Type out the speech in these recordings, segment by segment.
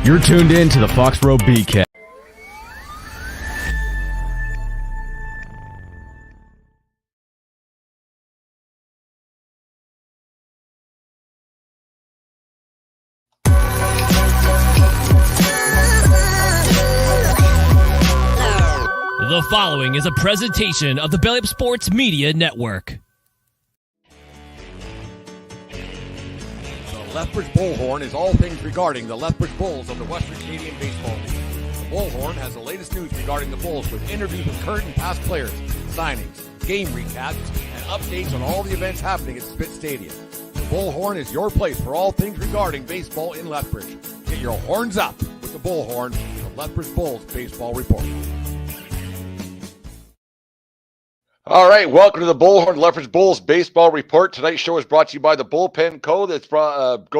You're tuned in to the Foxborough Beatcast. The following is a presentation of the Belly Up Sports Media Network. The Lethbridge Bullhorn is all things regarding the Lethbridge Bulls of the Western Canadian Baseball League. The Bullhorn has the latest news regarding the Bulls with interviews with current and past players, signings, game recaps, and updates on all the events happening at Spit Stadium. The Bullhorn is your place for all things regarding baseball in Lethbridge. Get your horns up with the Bullhorn, the Lethbridge Bulls Baseball Report. All right, welcome to the Bullhorn Lethbridge Bulls Baseball Report. Tonight's show is brought to you by the Bullpen Co. Go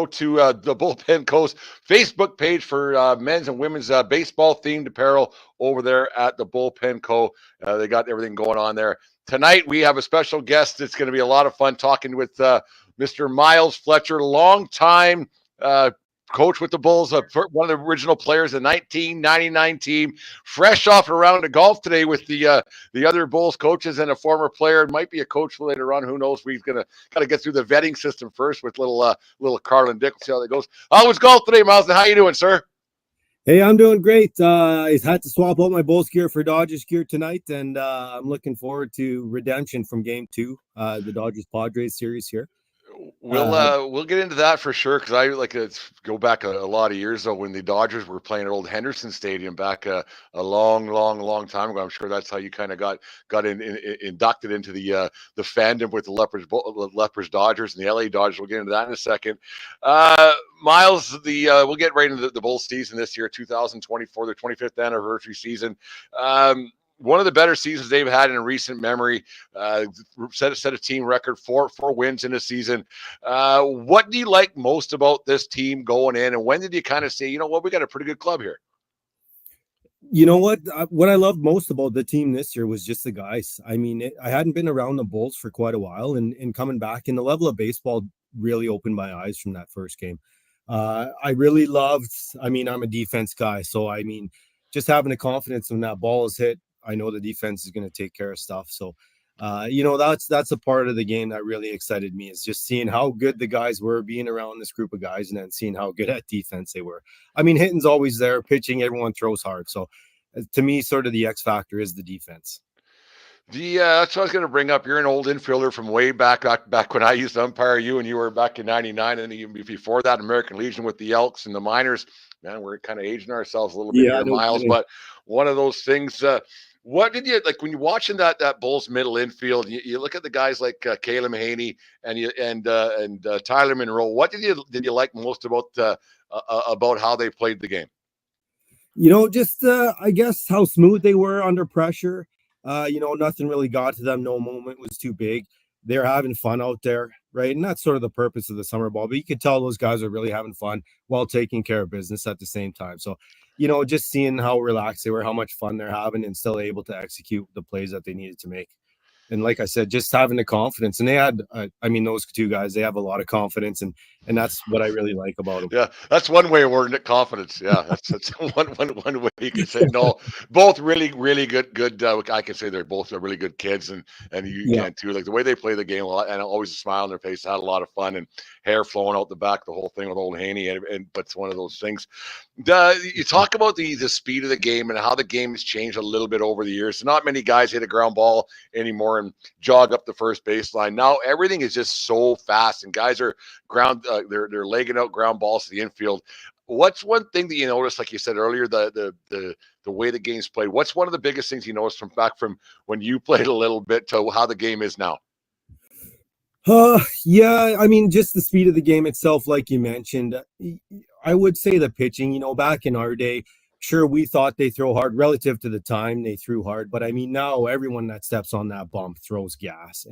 to the Bullpen Co.'s Facebook page for men's and women's baseball-themed apparel over there at the Bullpen Co. They got everything going on there. Tonight, we have a special guest. It's going to be a lot of fun talking with Mr. Myles Fletcher, longtime coach with the Bulls, one of the original players, the 1999 team, fresh off a round of golf today with the other Bulls coaches and a former player. Might be a coach later on. Who knows? We're going to kind of get through the vetting system first with little Carlin Dick. We'll see how that goes. How was golf today, Myles? How you doing, sir? Hey, I'm doing great. I had to swap out my Bulls gear for Dodgers gear tonight, and I'm looking forward to redemption from Game 2, the Dodgers-Padres series here. We'll get into that for sure, because I like to go back a lot of years ago when the Dodgers were playing at Old Henderson Stadium back a long time ago. I'm sure that's how you kind of got inducted into the fandom with the Lethbridge Dodgers and the LA Dodgers. We'll get into that in a second. Myles, we'll get right into the Bulls season this year, 2024, their 25th anniversary season. One of the better seasons they've had in recent memory. Set a team record, four wins in a season. What do you like most about this team going in, and when did you kind of say, you know what, we got a pretty good club here? You know what? What I loved most about the team this year was just the guys. I mean, I hadn't been around the Bulls for quite a while, and coming back, and the level of baseball really opened my eyes from that first game. I really loved, I'm a defense guy, so just having the confidence when that ball is hit, I know the defense is going to take care of stuff. So, that's a part of the game that really excited me, is just seeing how good the guys were, being around this group of guys, and then seeing how good at defense they were. Hitting's always there, pitching, everyone throws hard. So to me, sort of the X factor is the defense. That's what I was going to bring up. You're an old infielder from way back when I used to umpire you, and you were back in '99, and even before that, American Legion with the Elks and the Miners. Man, we're kind of aging ourselves a little bit here, Myles. But one of those things. What did you like when you're watching that Bulls middle infield? You look at the guys like Caleb Haney and Tyler Monroe. What did you like most about how they played the game? I guess how smooth they were under pressure. Nothing really got to them. No moment was too big. They're having fun out there, right? And that's sort of the purpose of the summer ball. But you could tell those guys are really having fun while taking care of business at the same time. So, just seeing how relaxed they were, how much fun they're having, and still able to execute the plays that they needed to make. And like I said, just having the confidence. And they had, those two guys, they have a lot of confidence, and that's what I really like about them. Yeah, that's one way of wording it, confidence. Yeah, that's one way you can say. No, both really good. I can say they're both really good kids, and you can too. Like the way they play the game, and always a smile on their face. Had a lot of fun, and hair flowing out the back, the whole thing with old Haney. But it's one of those things. You talk about the speed of the game and how the game has changed a little bit over the years. Not many guys hit a ground ball anymore and jog up the first baseline. Now everything is just so fast, and guys are they're legging out ground balls to the infield. What's one thing that you noticed, like you said earlier, the way the game's played? What's one of the biggest things you noticed from when you played a little bit to how the game is now? Just the speed of the game itself, like you mentioned. I would say the pitching, back in our day, sure, we thought they throw hard relative to the time they threw hard. But now everyone that steps on that bump throws gas.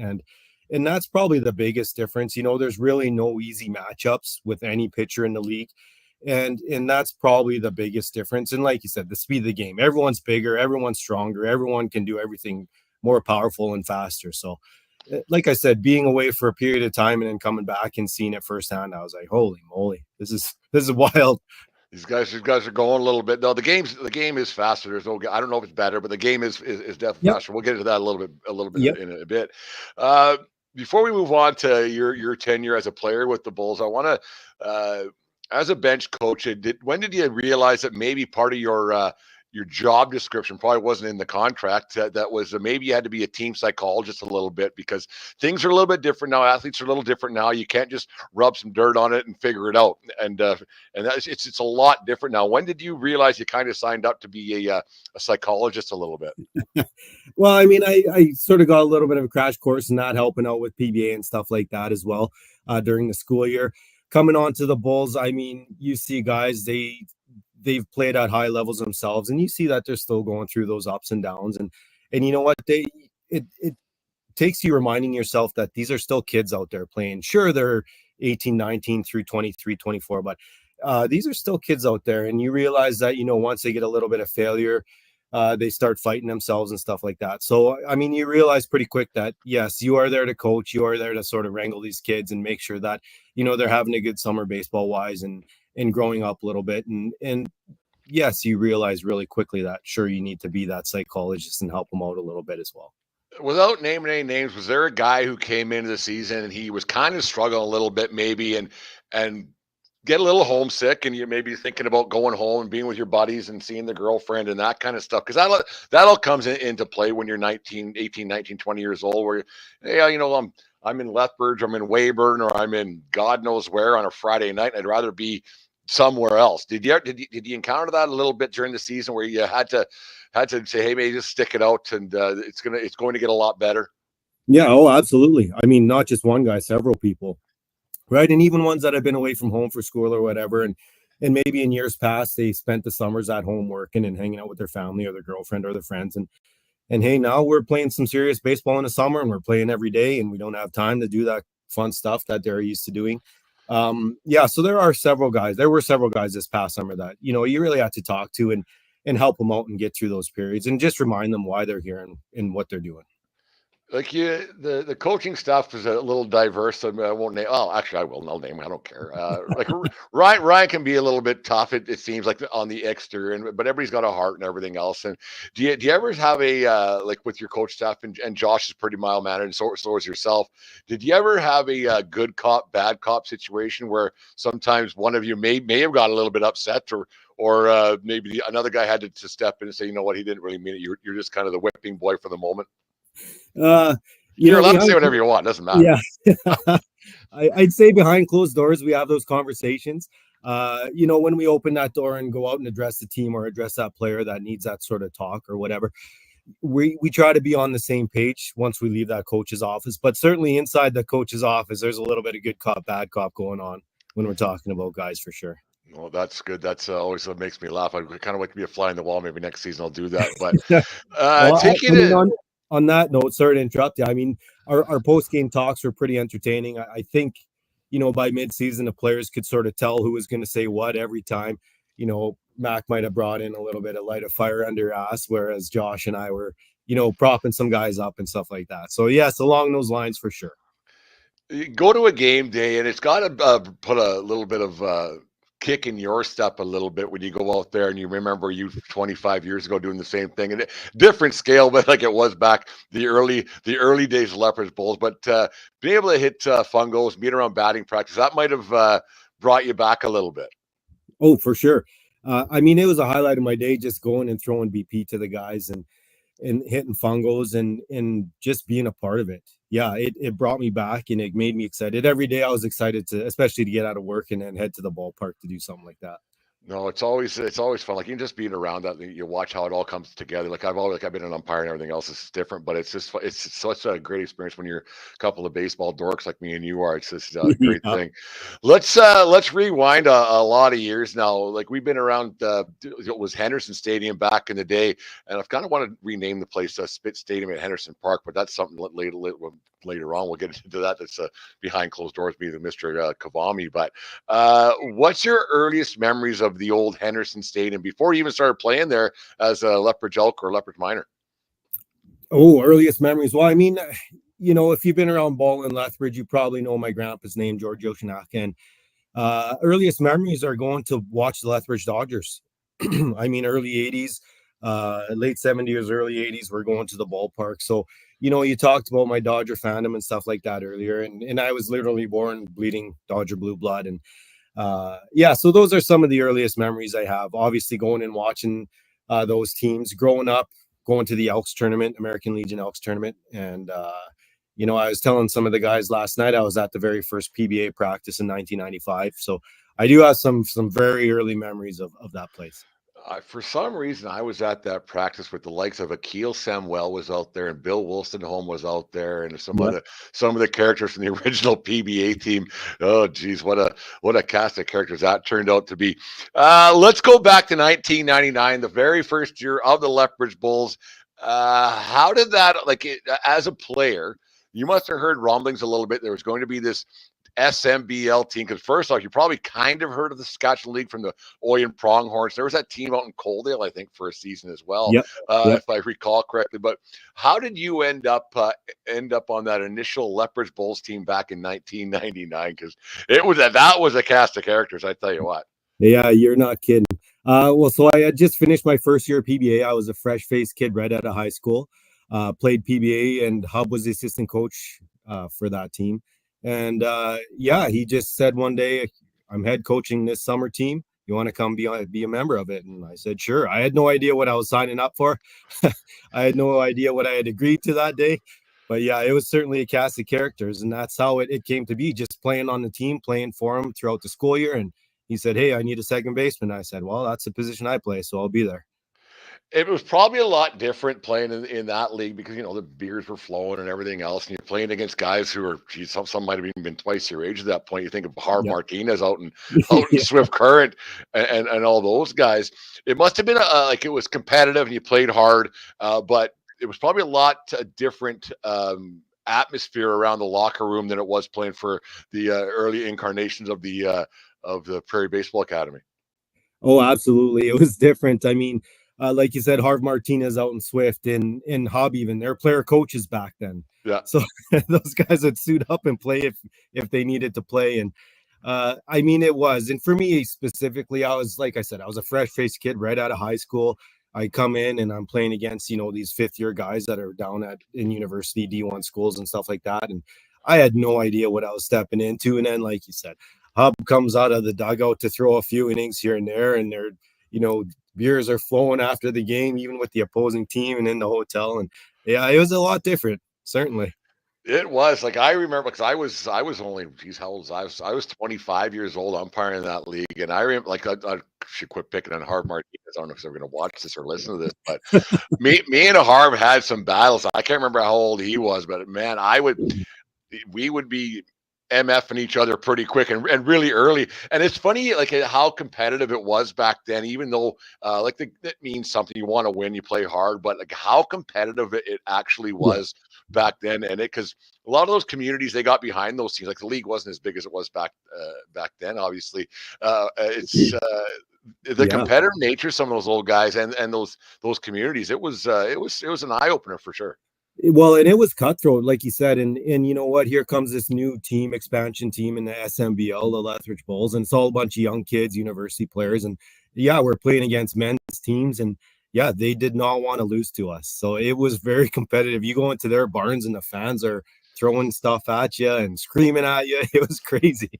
And that's probably the biggest difference. There's really no easy matchups with any pitcher in the league. And that's probably the biggest difference. And like you said, the speed of the game, everyone's bigger, everyone's stronger, everyone can do everything more powerful and faster. So like I said, being away for a period of time and then coming back and seeing it firsthand, I was like, holy moly, this is wild. These guys are going a little bit. No, the game is faster. There's no. I don't know if it's better, but the game is definitely Yep. faster. We'll get into that a little bit Yep. in a bit. Uh, Before we move on to your tenure as a player with the Bulls, I want to, as a bench coach, when did you realize that maybe part of your job description probably wasn't in the contract? That was maybe you had to be a team psychologist a little bit because things are a little bit different now. Athletes are a little different now. You can't just rub some dirt on it and figure it out. And it's a lot different now. When did you realize you kind of signed up to be a psychologist a little bit? Well, I mean, I sort of got a little bit of a crash course in that, helping out with PBA and stuff like that as well during the school year. Coming on to the Bulls, I mean, you see guys, they've played at high levels themselves, and you see that they're still going through those ups and downs. And you know what? It takes you reminding yourself that these are still kids out there playing. Sure, they're 18, 19 through 23, 24, but these are still kids out there. And you realize that, you know, once they get a little bit of failure, they start fighting themselves and stuff like that. So, I mean, you realize pretty quick that, yes, you are there to coach. You are there to sort of wrangle these kids and make sure that, you know, they're having a good summer baseball wise and growing up a little bit. And yes, you realize really quickly that, sure, you need to be that psychologist and help them out a little bit as well. Without naming any names, was there a guy who came into the season and he was kind of struggling a little bit maybe and get a little homesick and you may be thinking about going home and being with your buddies and seeing the girlfriend and that kind of stuff? Because that'll comes into play when you're 19, 18, 19, 20 years old where, yeah, you know, I'm in Lethbridge, I'm in Weyburn, or I'm in God knows where on a Friday night. I'd rather be somewhere else. Did you encounter that a little bit during the season where you had to say, hey, maybe just stick it out and it's going to get a lot better? Yeah. Oh, absolutely. I mean, not just one guy, several people. Right. And even ones that have been away from home for school or whatever. And maybe in years past, they spent the summers at home working and hanging out with their family or their girlfriend or their friends. And hey, now we're playing some serious baseball in the summer and we're playing every day and we don't have time to do that fun stuff that they're used to doing. Yeah. So there were several guys this past summer that, you know, you really had to talk to and help them out and get through those periods and just remind them why they're here and what they're doing. Like the coaching stuff is a little diverse. So I won't name. Oh, actually, I will. I'll name. I don't care. Like Ryan can be a little bit tough. It seems like on the exterior, but everybody's got a heart and everything else. And do you ever have a like with your coach staff and Josh is pretty mild mannered, and so is yourself. Did you ever have a good cop bad cop situation where sometimes one of you may have got a little bit upset or maybe another guy had to step in and say, you know what, he didn't really mean it. You're just kind of the whipping boy for the moment. You're allowed to say whatever you want. Doesn't matter. Yeah. I'd say behind closed doors, we have those conversations. You know, when we open that door and go out and address the team or address that player that needs that sort of talk or whatever, we try to be on the same page once we leave that coach's office. But certainly inside the coach's office, there's a little bit of good cop, bad cop going on when we're talking about guys for sure. Well, that's good. That's always what makes me laugh. I kind of like to be a fly in the wall. Maybe next season I'll do that. But well, taking it. On that note, sorry to interrupt you. I mean, our post-game talks were pretty entertaining. I think, you know, by mid-season, the players could sort of tell who was going to say what every time. You know, Mac might have brought in a little bit of light of fire under your ass, whereas Josh and I were, you know, propping some guys up and stuff like that. So, yes, along those lines for sure. You go to a game day, and it's got to put a little bit of kick in your step a little bit when you go out there and you remember you 25 years ago doing the same thing, and different scale, but like it was back the early days of Lethbridge Bulls. But being able to hit fungos, being around batting practice, that might have brought you back a little bit. Oh, for sure. I mean, it was a highlight of my day just going and throwing BP to the guys and hitting fungos and just being a part of it. Yeah, it brought me back and it made me excited. Every day I was excited especially to get out of work and then head to the ballpark to do something like that. No, it's always fun. Like even just being around that, you watch how it all comes together. Like I've been an umpire and everything else is different, but it's such a great experience when you're a couple of baseball dorks like me and you are. It's just a great thing. Let's rewind a lot of years now. Like we've been around. It was Henderson Stadium back in the day, and I've kind of want to rename the place Spit Stadium at Henderson Park, but that's something later on. We'll get into that. That's behind closed doors, me and Mr. Kavami. But what's your earliest memories of the old Henderson Stadium before you even started playing there as a Lethbridge Elk or Lethbridge Minor? Oh, earliest memories. Well, I mean, if you've been around Ball and Lethbridge, you probably know my grandpa's name, George Yoshinaka. And earliest memories are going to watch the Lethbridge Dodgers. I mean, early 80s, late 70s, early 80s, we're going to the ballpark. So, you talked about my Dodger fandom and stuff like that earlier. And I was literally born bleeding Dodger blue blood. And so those are some of the earliest memories I have. Obviously, going and watching those teams growing up, going to the Elks tournament, American Legion Elks tournament. And, I was telling some of the guys last night, I was at the very first PBA practice in 1995. So I do have some very early memories of that place. For some reason, I was at that practice with the likes of Akil Samuel was out there, and Bill Wolstenholme was out there, and some Yep. of the characters from the original PBA team. Oh, geez, what a cast of characters that turned out to be. Let's go back to 1999, the very first year of the Lethbridge Bulls. How did that, as a player? You must have heard rumblings a little bit. There was going to be this SMBL team, because first off, you probably kind of heard of the Saskatchewan League from the Oyen Pronghorns. There was that team out in Coaldale, I think, for a season as well, Yep. if I recall correctly. But how did you end up on that initial Lethbridge Bulls team back in 1999? Because that was a cast of characters, I tell you what. Yeah, you're not kidding. So I had just finished my first year of PBA. I was a fresh-faced kid right out of high school. Played PBA, and Hub was the assistant coach for that team. And he just said one day, I'm head coaching this summer team. You want to come be a member of it? And I said, sure. I had no idea what I was signing up for. I had no idea what I had agreed to that day. But yeah, it was certainly a cast of characters. And that's how it came to be, just playing on the team, playing for him throughout the school year. And he said, hey, I need a second baseman. I said, well, that's the position I play, so I'll be there. It was probably a lot different playing in that league because, the beers were flowing and everything else. And you're playing against guys who are, some might have even been twice your age at that point. You think of Harv Yep. Martinez out in Yeah. Swift Current and all those guys. It must have been it was competitive and you played hard, but it was probably a lot different atmosphere around the locker room than it was playing for the early incarnations of the Prairie Baseball Academy. Oh, absolutely. It was different. I mean, like you said, Harv Martinez out in Swift and Hub, even their player coaches back then. Yeah. So those guys would suit up and play if they needed to play. And I mean, it was. And for me specifically, I was, like I said, I was a fresh-faced kid right out of high school. I come in and I'm playing against, these fifth-year guys that are down in university D1 schools and stuff like that. And I had no idea what I was stepping into. And then, like you said, Hub comes out of the dugout to throw a few innings here and there, and they're, beers are flowing after the game, even with the opposing team and in the hotel. And yeah, it was a lot different, certainly. It was I remember because I was only, how old was I? I was 25 years old umpiring in that league, and I remember I should quit picking on Harv Martinez. I don't know if they're going to watch this or listen to this, but me and Harv had some battles. I can't remember how old he was, but man, we would be MFing each other pretty quick and really early. And it's funny, how competitive it was back then, even though that means something. You want to win, you play hard, but how competitive it actually was back then. And because a lot of those communities, they got behind those teams. The league wasn't as big as it was back then, obviously. It's the competitive nature of some of those old guys and those communities. It was an eye opener for sure. Well, and it was cutthroat, like you said, and you know what? Here comes this new expansion team in the SMBL, the Lethbridge Bulls, and it's all a bunch of young kids, university players, and we're playing against men's teams, and they did not want to lose to us, so it was very competitive. You go into their barns, and the fans are throwing stuff at you and screaming at you. It was crazy.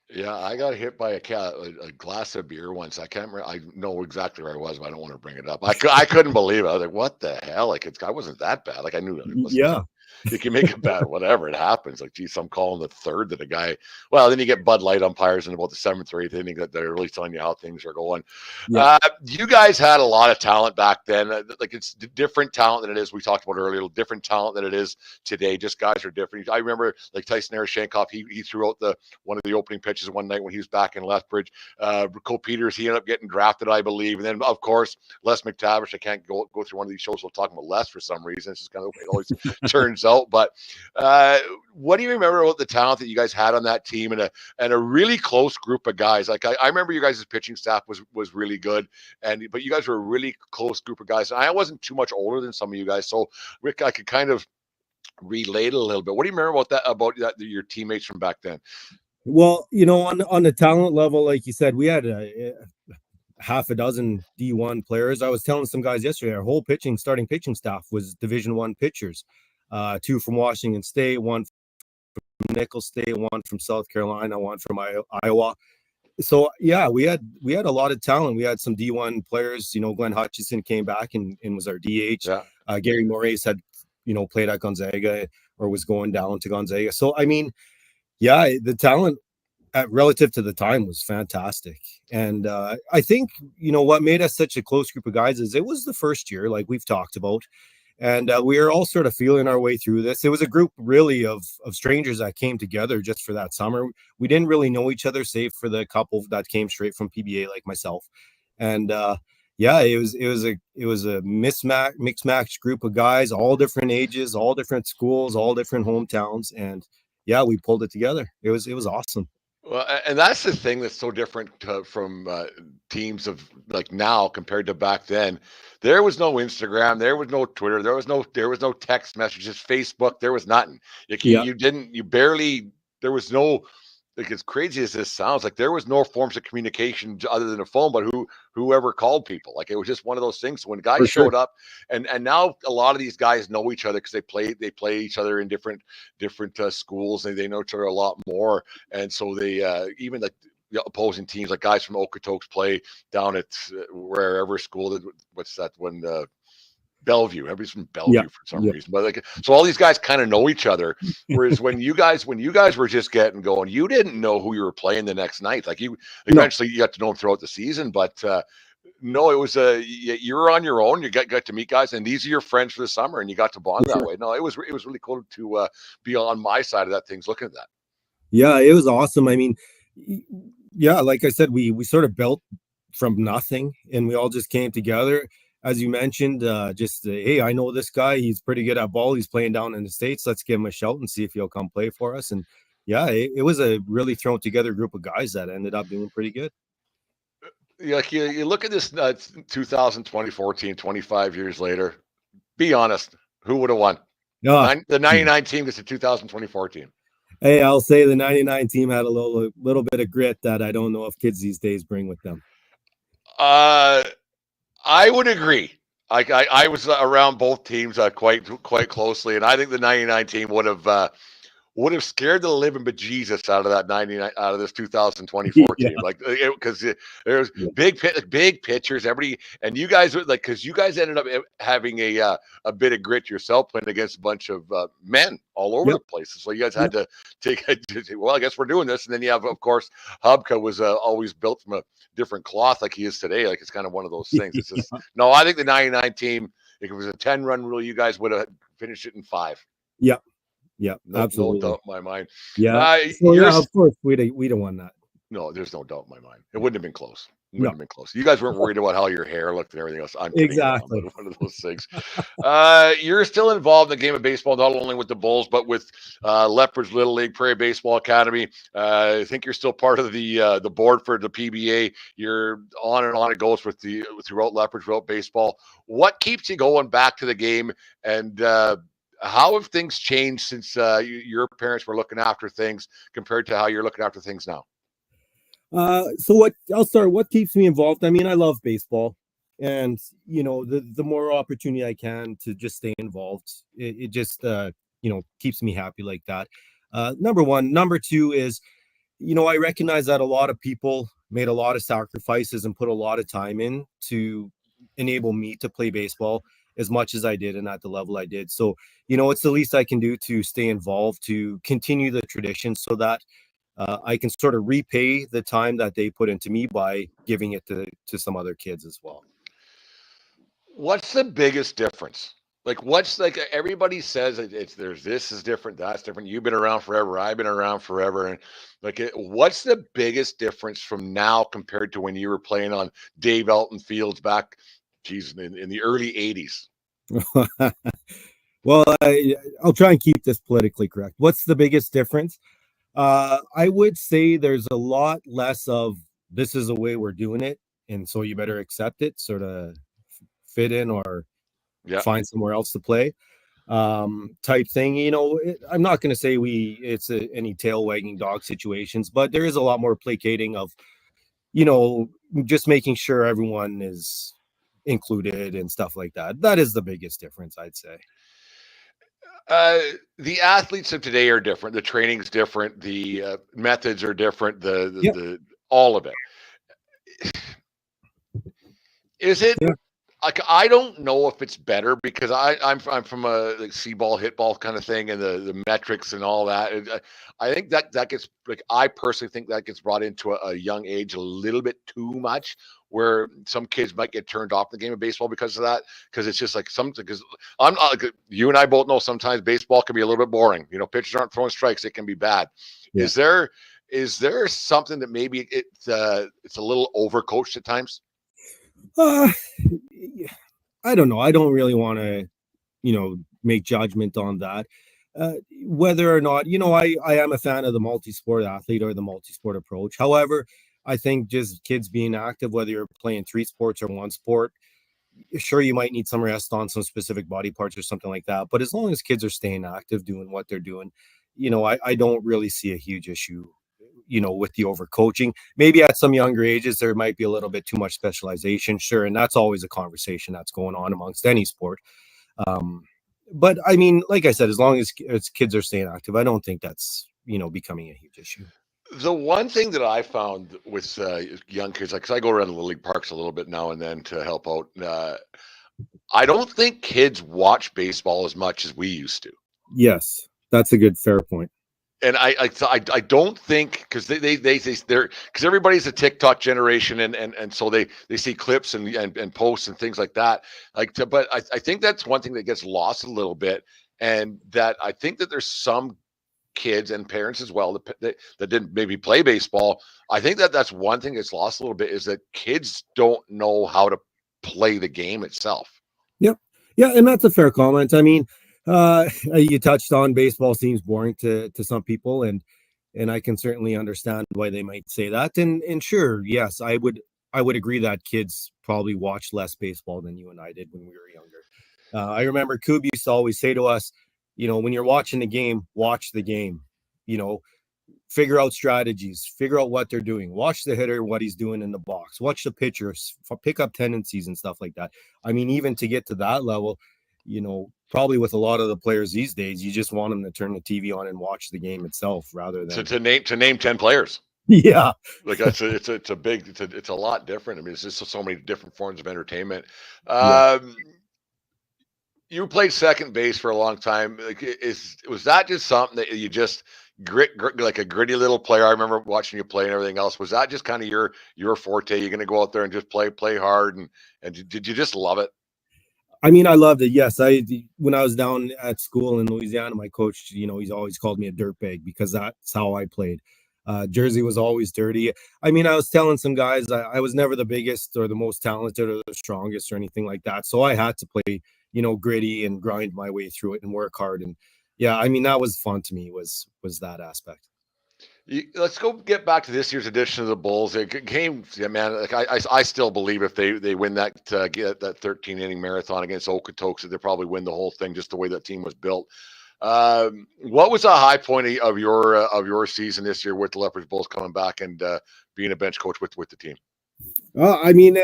Yeah, I got hit by a glass of beer once. I can't remember. I know exactly where I was, but I don't want to bring it up. I couldn't believe it. I was like, "What the hell?" I wasn't that bad. I knew that it wasn't. You can make it bad, whatever. It happens. Geez, I'm calling the third that a guy. Well, then you get Bud Light umpires in about the 7th or 8th inning that they're really telling you how things are going. Yeah. You guys had a lot of talent back then. It's different talent than it is. We talked about earlier. Different talent than it is today. Just guys are different. I remember Tyson Arashenkoff. He threw out one of the opening pitches one night when he was back in Lethbridge. Cole Peters. He ended up getting drafted, I believe. And then of course Les McTavish. I can't go through one of these shows without talking about Les for some reason. It's just kind of the way it always turns out. But what do you remember about the talent that you guys had on that team and a really close group of guys? I remember you guys' pitching staff was really good, but you guys were a really close group of guys. And I wasn't too much older than some of you guys, so Rick, I could kind of relate a little bit. What do you remember about that your teammates from back then? Well, on the talent level, like you said, we had a half a dozen D1 players. I was telling some guys yesterday, our whole starting pitching staff was Division I pitchers. Two from Washington State, one from Nicholls State, one from South Carolina, one from Iowa. So yeah, we had a lot of talent. We had some D1 players. Glenn Hutchison came back and was our DH. Yeah. Gary Moraes had played at Gonzaga or was going down to Gonzaga. So I mean, yeah, the talent relative to the time was fantastic. And I think what made us such a close group of guys is it was the first year, like we've talked about, and we were all sort of feeling our way through this. It was a group really of strangers that came together just for that summer. We didn't really know each other, save for the couple that came straight from PBA like myself. And yeah, it was a mixed match group of guys, all different ages, all different schools, all different hometowns, and yeah, we pulled it together. It was awesome. Well, and that's the thing that's so different from teams of like now compared to back then. There was no Instagram, there was no Twitter, there was no text messages, Facebook, there was nothing. Yeah. There was no, like, as crazy as this sounds, like there was no forms of communication other than a phone, but whoever called people. Like it was just one of those things. So when guys showed up, and now a lot of these guys know each other because they play each other in different schools, and they know each other a lot more. And so they even like the opposing teams, like guys from Okotoks play down at wherever school. What's that one? Bellevue. Everybody's from Bellevue for some reason, but like, so all these guys kind of know each other. Whereas when you guys were just getting going, you didn't know who you were playing the next night. Like you eventually you got to know them throughout the season, but no, it was you were on your own. You got to meet guys, and these are your friends for the summer, and you got to bond that way. No, it was really cool to be on my side of that things, looking at that. Yeah, it was awesome. I mean, yeah, like I said, we sort of built from nothing, and we all just came together. As you mentioned, hey, I know this guy. He's pretty good at ball. He's playing down in the States. Let's give him a shout and see if he'll come play for us. And yeah, it was a really thrown together group of guys that ended up doing pretty good. Like you look at this 2014, 25 years later. Be honest, who would have won? The 99 team gets to 2024 team. Hey, I'll say the 99 team had a little bit of grit that I don't know if kids these days bring with them. I would agree. I was around both teams quite closely, and I think the 99 team would have scared the living bejesus out of that 99 out of this 2024 team, like because there's big pitchers, everybody, and you guys were like, because you guys ended up having a bit of grit yourself, playing against a bunch of men all over the place. So you guys had to take. Well, I guess we're doing this, and then you have, of course, Hubka was always built from a different cloth, like he is today. Like it's kind of one of those things. It's just no. I think the 99 team, if it was a 10-run rule, you guys would have finished it in 5. Yeah. Yeah, absolutely. No doubt in my mind. Yeah, of course we'd have won that. No, there's no doubt in my mind. It wouldn't have been close. It wouldn't have been close. You guys weren't worried about how your hair looked and everything else. I'm exactly one of those things. You're still involved in the game of baseball, not only with the Bulls, but with Lethbridge Little League, Prairie Baseball Academy. I think you're still part of the board for the PBA. You're on and on it goes throughout Lethbridge, throughout baseball. What keeps you going back to the game, and how have things changed since your parents were looking after things compared to how you're looking after things now? So what keeps me involved? I mean, I love baseball, and the more opportunity I can to just stay involved, it just keeps me happy like that. Number one. Number two is, I recognize that a lot of people made a lot of sacrifices and put a lot of time in to enable me to play baseball as much as I did and at the level I did. So, it's the least I can do to stay involved, to continue the tradition, so that I can sort of repay the time that they put into me by giving it to some other kids as well. What's the biggest difference? Like, everybody says there's this is different, that's different. You've been around forever. I've been around forever. And what's the biggest difference from now compared to when you were playing on Dave Elton Fields back, in the early 80s? Well, I'll try and keep this politically correct. What's the biggest difference? I would say there's a lot less of this is the way we're doing it, and so you better accept it, sort of fit in or find somewhere else to play. type thing. I'm not going to say it's any tail wagging dog situations, but there is a lot more placating of, just making sure everyone is included and stuff like that. That is the biggest difference, I'd say. The athletes of today are different. The training's different. The methods are different. Yeah. The all of it. Is it? Yeah. Like, I don't know if it's better because I'm from a like see ball, hit ball kind of thing, and the metrics and all that. I think that gets like I personally think that gets brought into a young age a little bit too much, where some kids might get turned off the game of baseball because of that. Because it's just like something. Because you and I both know sometimes baseball can be a little bit boring. Pitchers aren't throwing strikes; it can be bad. Yeah. Is there something that maybe it's a little overcoached at times? I don't know. I don't really want to, make judgment on that. Whether or not, I am a fan of the multi-sport athlete or the multi-sport approach. However, I think just kids being active, whether you're playing 3 sports or 1 sport, sure, you might need some rest on some specific body parts or something like that. But as long as kids are staying active, doing what they're doing, I don't really see a huge issue, with the overcoaching. Maybe at some younger ages, there might be a little bit too much specialization. Sure. And that's always a conversation that's going on amongst any sport. But I mean, like I said, as long as kids are staying active, I don't think that's, becoming a huge issue. The one thing that I found with young kids, like, 'cause I go around the Little League parks a little bit now and then to help out. I don't think kids watch baseball as much as we used to. Yes, that's a good, fair point. And I don't think because they're because everybody's a TikTok generation and so they see clips and posts and things like that. But I think that's one thing that gets lost a little bit, and that I think that there's some kids and parents as well that didn't maybe play baseball. I think that's one thing that's lost a little bit, is that kids don't know how to play the game itself. Yep. Yeah, and that's a fair comment. I mean, you touched on baseball seems boring to some people, and I can certainly understand why they might say that. And sure, yes, I would agree that kids probably watch less baseball than you and I did when we were younger. I remember Coob used to always say to us, when you're watching the game, watch the game. Figure out strategies, figure out what they're doing, watch the hitter, what he's doing in the box, watch the pitchers, pick up tendencies and stuff like that. I mean, even to get to that level, probably with a lot of the players these days, you just want them to turn the TV on and watch the game itself rather than to name 10 players. Yeah, Like it's a lot different. I mean, it's just so many different forms of entertainment. Yeah. You played second base for a long time. Like, was that just something that you just grit like a gritty little player? I remember watching you play and everything else. Was that just kind of your forte? You're going to go out there and just play hard, and did you just love it? I mean, I loved it. Yes, when I was down at school in Louisiana, my coach, he's always called me a dirtbag because that's how I played. Jersey was always dirty. I mean, I was telling some guys I was never the biggest or the most talented or the strongest or anything like that. So I had to play, gritty and grind my way through it and work hard. And yeah, I mean, that was fun to me, was that aspect. Let's go get back to this year's edition of the Bulls. It came, yeah, man. Like I still believe if they win get that 13-inning marathon against Okotoks, that they probably win the whole thing, just the way that team was built. What was a high point of your season this year with the Lethbridge Bulls coming back and being a bench coach with the team? I mean,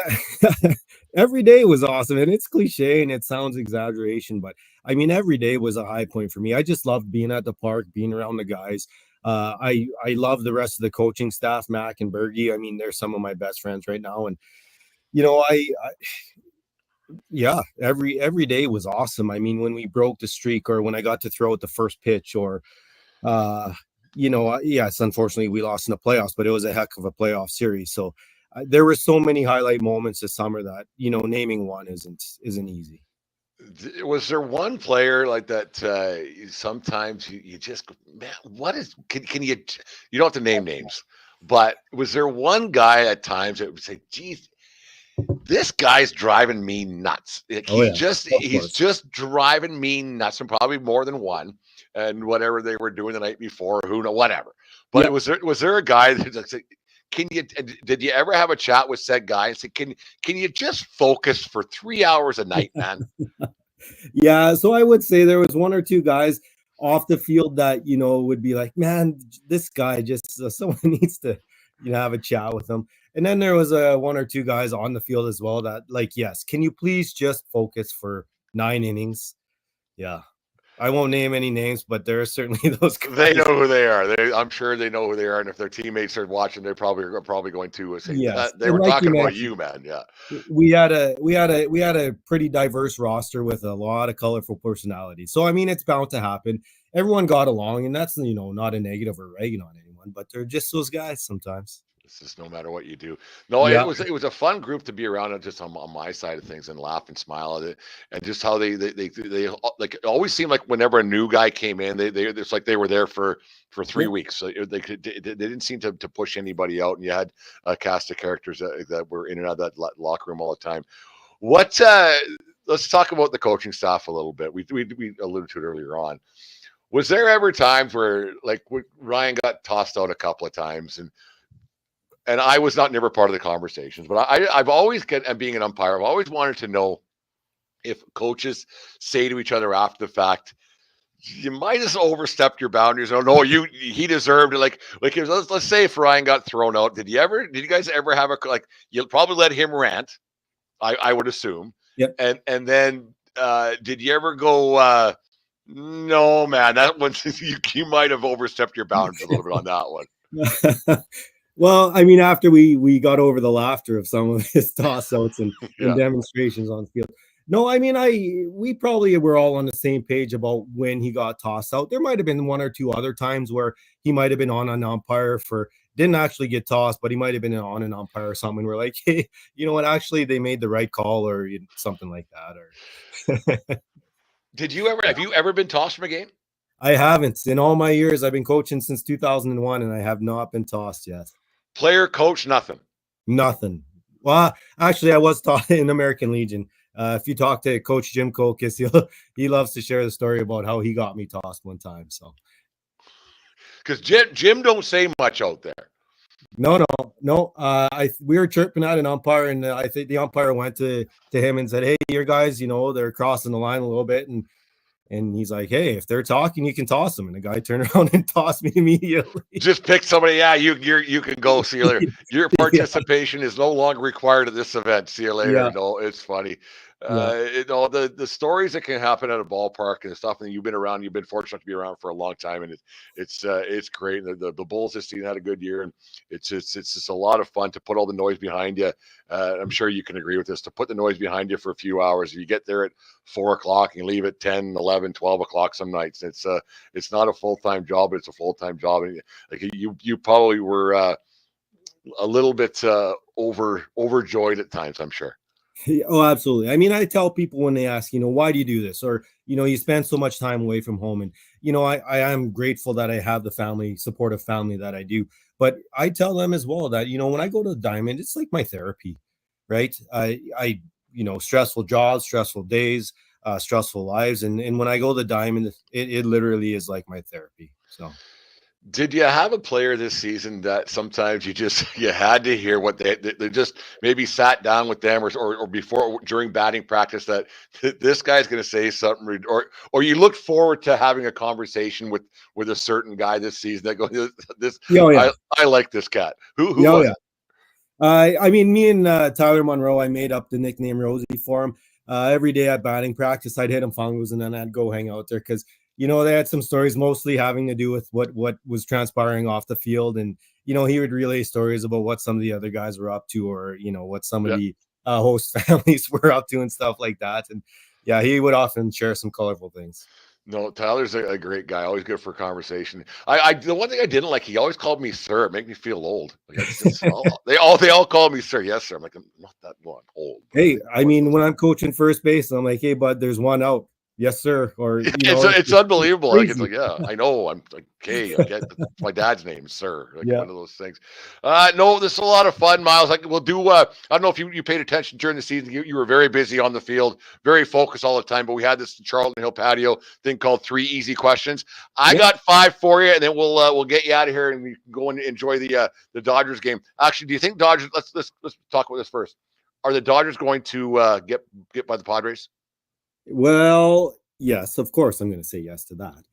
every day was awesome, and it's cliche and it sounds exaggeration, but I mean, every day was a high point for me. I just loved being at the park, being around the guys. I love the rest of the coaching staff, Mac and Bergie. I mean, they're some of my best friends right now, and yeah, every day was awesome. I mean, when we broke the streak, or when I got to throw at the first pitch, or yes, unfortunately we lost in the playoffs, but it was a heck of a playoff series. So there were so many highlight moments this summer that naming one isn't easy. Was there one player like that? Sometimes you just, man, can you don't have to name names, but was there one guy at times that would say, geez, this guy's driving me nuts. Like, he's just driving me nuts, and probably more than one, and whatever they were doing the night before, who know, whatever. But was there a guy that's like, did you ever have a chat with said guy and say, can you just focus for 3 hours a night, man? Yeah, so I would say there was one or two guys off the field that would be like, man, this guy just someone needs to have a chat with him. And then there was one or two guys on the field as well that like, yes, can you please just focus for 9 innings? Yeah, I won't name any names, but there are certainly those They know guys. who they are. I'm sure they know who they are, and if their teammates are watching, they probably going to say Yes, that they and were like you talking about mentioned, you, man. Yeah. we had a pretty diverse roster with a lot of colorful personalities. So I mean, it's bound to happen. Everyone got along, and that's not a negative or ragging on anyone, but they're just those guys sometimes. It's just no matter what you do. No, Yeah, it was a fun group to be around, just on my side of things, and laugh and smile at it, and just how they like it always seemed like whenever a new guy came in, they it's like they were there for yeah. 3 weeks. So they didn't seem to push anybody out, and you had a cast of characters that were in and out of that locker room all the time. What? Let's talk about the coaching staff a little bit. We alluded to it earlier on. Was there ever times where like Ryan got tossed out a couple of times, and I was not never part of the conversations, but I've always and being an umpire, I've always wanted to know if coaches say to each other after the fact, you might have overstepped your boundaries. Oh no, he deserved it. Like let's say if Ryan got thrown out, did you guys ever have you'll probably let him rant, I would assume. Yep. And then did you ever go no man, that one you might have overstepped your boundaries a little bit on that one. Well, I mean, after we got over the laughter of some of his toss outs and Yeah. demonstrations on the field. No, I mean, we probably were all on the same page about when he got tossed out. There might have been one or two other times where he might have been on an umpire for didn't actually get tossed, but he might have been on an umpire or something. We're like, hey, you know what? Actually, they made the right call or something like that. Or Have you ever been tossed from a game? I haven't in all my years. I've been coaching since 2001, and I have not been tossed yet. Player, coach, nothing. Nothing. Well, actually, I was taught in American Legion. If you talk to Coach Jim Kokis, he loves to share the story about how he got me tossed one time. So Because Jim don't say much out there. no. We were chirping at an umpire, and I think the umpire went to him and said, "Hey, your guys, they're crossing the line a little bit." And he's like, "Hey, if they're talking, you can toss them." And the guy turned around and tossed me immediately. Just pick somebody. Yeah, you can go. See you later. Your Yeah, participation is no longer required at this event. See you later. yeah, No, it's funny. yeah. The stories that can happen at a ballpark and stuff, and you've been around. You've been fortunate to be around for a long time, and it's great. The Bulls this season had a good year, and it's just a lot of fun to put all the noise behind you. I'm sure you can agree with this. To put the noise behind you for a few hours, if you get there at 4 o'clock and you leave at 10, 11, 12 o'clock some nights, it's not a full-time job, but it's a full-time job. And like you probably were a little bit overjoyed at times, I'm sure. Yeah, oh, absolutely. I mean, I tell people when they ask, why do you do this? Or, you spend so much time away from home. And, I am grateful that I have the supportive family that I do. But I tell them as well that, when I go to the Diamond, it's like my therapy, right? Stressful jobs, stressful days, stressful lives. And when I go to the Diamond, it literally is like my therapy. So. Did you have a player this season that sometimes you had to hear what they just maybe sat down with them or before during batting practice that this guy's going to say something or you looked forward to having a conversation with a certain guy this season that goes this Yeah, oh, yeah. I like this cat. Who Yeah, oh, was yeah. it? I mean, me and Tyler Monroe, I made up the nickname Rosie for him. Every day at batting practice, I'd hit him fungos and then I'd go hang out there because they had some stories mostly having to do with what was transpiring off the field, and he would relay stories about what some of the other guys were up to, or what some of Yeah. the host families were up to and stuff like that. And yeah, he would often share some colorful things. No, Tyler's a great guy. Always good for conversation. I the one thing I didn't like, he always called me sir. It made me feel old. Like they all call me sir. Yes, sir. I'm like, I'm not that old. But Hey, I one of mean, those when I'm coaching first base, I'm like, hey, bud, there's one out. Yes, sir. Or it's unbelievable. Like it's crazy. like, yeah, I know. I'm like, okay, I get my dad's name, sir. Like Yeah. one of those things. No, this is a lot of fun, Miles. Like we'll do. I don't know if you paid attention during the season. You were very busy on the field, very focused all the time. But we had this Charlton Hill patio thing called 3 Easy Questions. I Yep. got 5 for you, and then we'll get you out of here, and we can go and enjoy the Dodgers game. Actually, do you think Dodgers? Let's talk about this first. Are the Dodgers going to get by the Padres? Well, yes, of course, I'm going to say yes to that.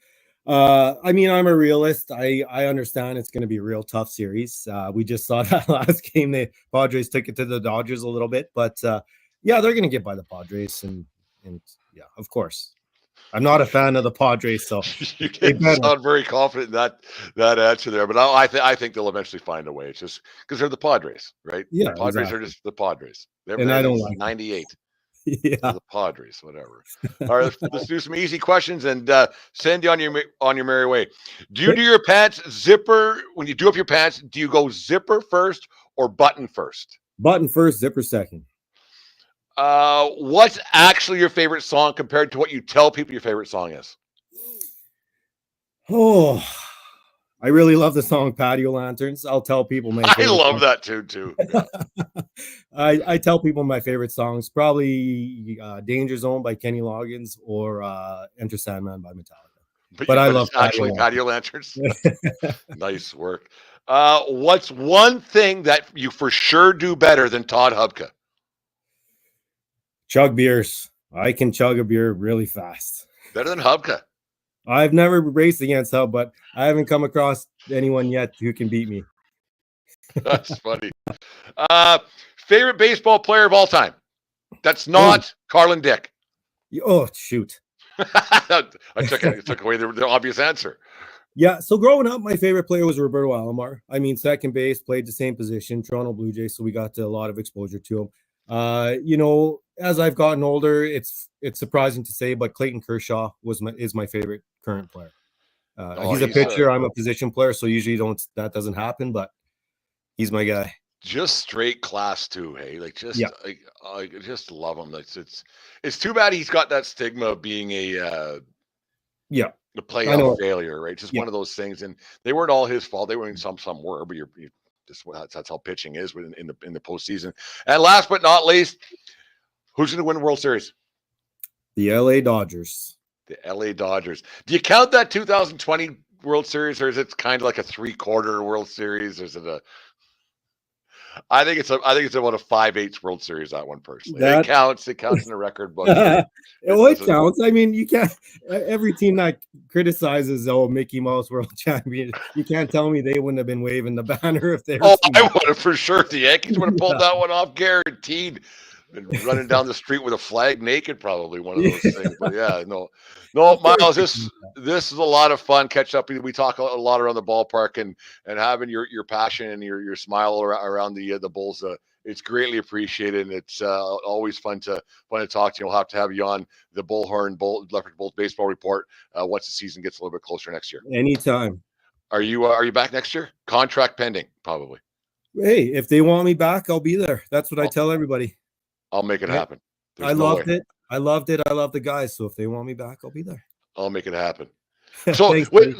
I mean, I'm a realist. I understand it's going to be a real tough series. We just saw that last game. The Padres took it to the Dodgers a little bit, but yeah, they're going to get by the Padres, and yeah, of course. I'm not a fan of the Padres, so You they didn't better. sound very confident in that answer there, but I think they'll eventually find a way. It's just because they're the Padres, right? The Yeah, Padres are exactly. just the Padres. And I Everything don't is like them. 98. They're Yeah. the Padres, whatever. All right, let's do some easy questions and send you on your merry way. Do you Okay. do your pants zipper when you do up your pants? Do you go zipper first or button first? Button first, zipper second. What's actually your favorite song compared to what you tell people your favorite song is? Oh, I really love the song Patio Lanterns. I'll tell people my I favorite love song. that too. Yeah. I tell people my favorite songs, probably Danger Zone by Kenny Loggins or Enter Sandman by Metallica. But I But love it's actually Patio patio lanterns. Lanterns. Nice work. What's one thing that you for sure do better than Todd Hubka? Chug beers. I can chug a beer really fast. Better than Hubka. I've never raced against Hub, but I haven't come across anyone yet who can beat me. That's funny. Uh, Favorite baseball player of all time? That's Oh, not Carlin Dick. oh shoot. I took away the obvious answer. Yeah, so growing up, my favorite player was Roberto Alomar. I mean, second base, played the same position, Toronto Blue Jays, so we got a lot of exposure to him. As I've gotten older, it's surprising to say, but Clayton Kershaw is my favorite current player. Oh, He's a he's pitcher, I'm a position player, so usually that doesn't happen, but he's my guy. just straight class too. Hey, like Yeah, I just love him. It's too bad he's got that stigma of being yeah, the I playoff know. failure, right? Just Yeah, one of those things, and they weren't all his fault. They were some were, but you just that's how pitching is in the postseason. And last but not least, who's going to win the World Series? the LA Dodgers. The LA Dodgers. Do you count that 2020 World Series, or is it kind of like a 3/4 World Series? Or is it a? I think it's about a 5/8 World Series. That one personally, it That counts. It counts in the record books, but it it doesn't. counts. I mean, you can't. Every team that criticizes Mickey Mouse World Champion, you can't tell me they wouldn't have been waving the banner if they were Oh, I team. would have for sure. The Yankees would have pulled Yeah. that one off, guaranteed. And running down the street with a flag naked, probably one of those things. But yeah, no, Of course. Miles, this is a lot of fun. Catch up. We talk a lot around the ballpark and having your passion and your smile around the Bulls. It's greatly appreciated, and it's always fun to talk to you. We'll have to have you on the Lethbridge Bulls baseball report once the season gets a little bit closer next year. Anytime. Are you back next year? Contract pending, probably. Hey, if they want me back, I'll be there. That's what I tell everybody. I'll make it happen. I There's no way. loved it. I loved it. I love the guys. So if they want me back, I'll be there. I'll make it happen. So Thanks, buddy.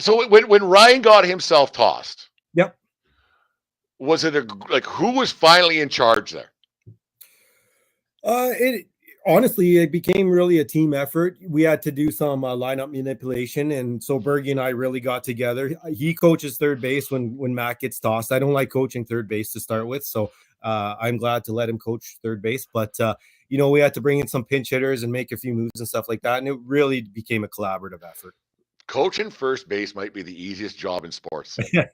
when Ryan got himself tossed, Yep. was it who was finally in charge there? It honestly, it became really a team effort. We had to do some lineup manipulation, and so Bergie and I really got together. He coaches third base when Matt gets tossed. I don't like coaching third base to start with, so I'm glad to let him coach third base. But we had to bring in some pinch hitters and make a few moves and stuff like that, and it really became a collaborative effort. Coaching first base might be the easiest job in sports, Yeah,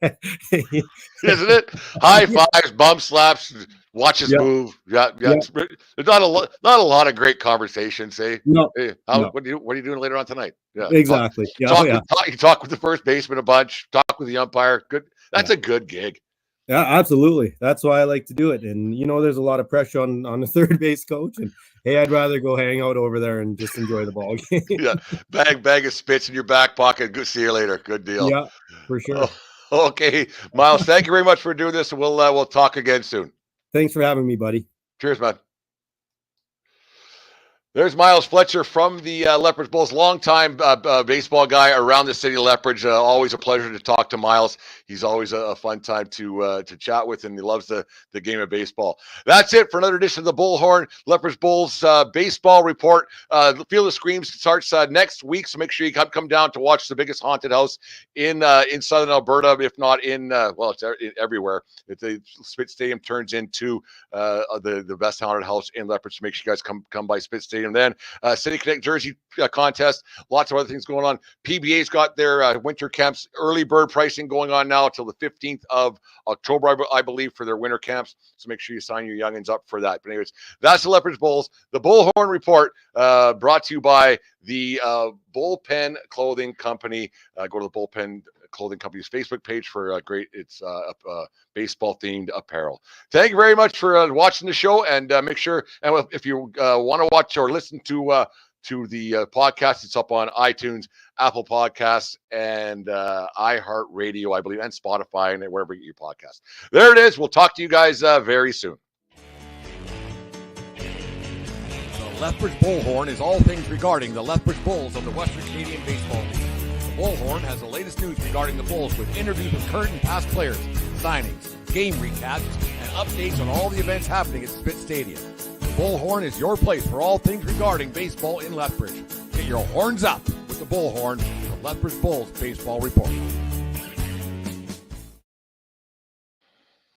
isn't it? High fives, bum slaps, watches move. Yeah. yeah. There's not a lot of great conversations. Hey, No, hey, no, what are you doing later on tonight? Yeah, exactly. Yeah, talk with the first baseman a bunch. Talk with the umpire. Good. That's a good gig. Yeah, absolutely. That's why I like to do it. And there's a lot of pressure on the third base coach. And hey, I'd rather go hang out over there and just enjoy the ball game. Yeah, bag of spits in your back pocket. Good. See you later. Good deal. Yeah, for sure. Oh, okay, Miles. Thank you very much for doing this. We'll talk again soon. Thanks for having me, buddy. Cheers, man. There's Myles Fletcher from the Lethbridge Bulls, longtime baseball guy around the city of Lethbridge. Always a pleasure to talk to Myles. he's always a fun time to chat with, and he loves the game of baseball. That's it for another edition of the Bullhorn Lethbridge Bulls baseball report. Field of Screams starts next week, so make sure you come down to watch the biggest haunted house in southern Alberta, if not in it's everywhere. If the Spit Stadium turns into the best haunted house in Lethbridge, so make sure you guys come by Spit Stadium. Then City Connect jersey contest, lots of other things going on. PBA's got their winter camps early bird pricing going on now until the 15th of October, I believe, for their winter camps. So make sure you sign your youngins up for that. But anyways, that's the Lethbridge Bulls. The Bullhorn Report brought to you by the Bullpen Clothing Company. Go to the Bullpen Clothing Company's Facebook page for it's baseball themed apparel. Thank you very much for watching the show, and make sure, and if you want to watch or listen to the podcast, it's up on iTunes, Apple Podcasts, and iHeartRadio, I believe, and Spotify, and wherever you get your podcast. There it is. We'll talk to you guys very soon. The Lethbridge Bullhorn is all things regarding the Lethbridge Bulls of the Western Canadian Baseball League. The Bullhorn has the latest news regarding the Bulls with interviews with current and past players, signings, game recaps, and updates on all the events happening at Spit Stadium. The Bullhorn is your place for all things regarding baseball in Lethbridge. Get your horns up with the Bullhorn, the Lethbridge Bulls Baseball Report.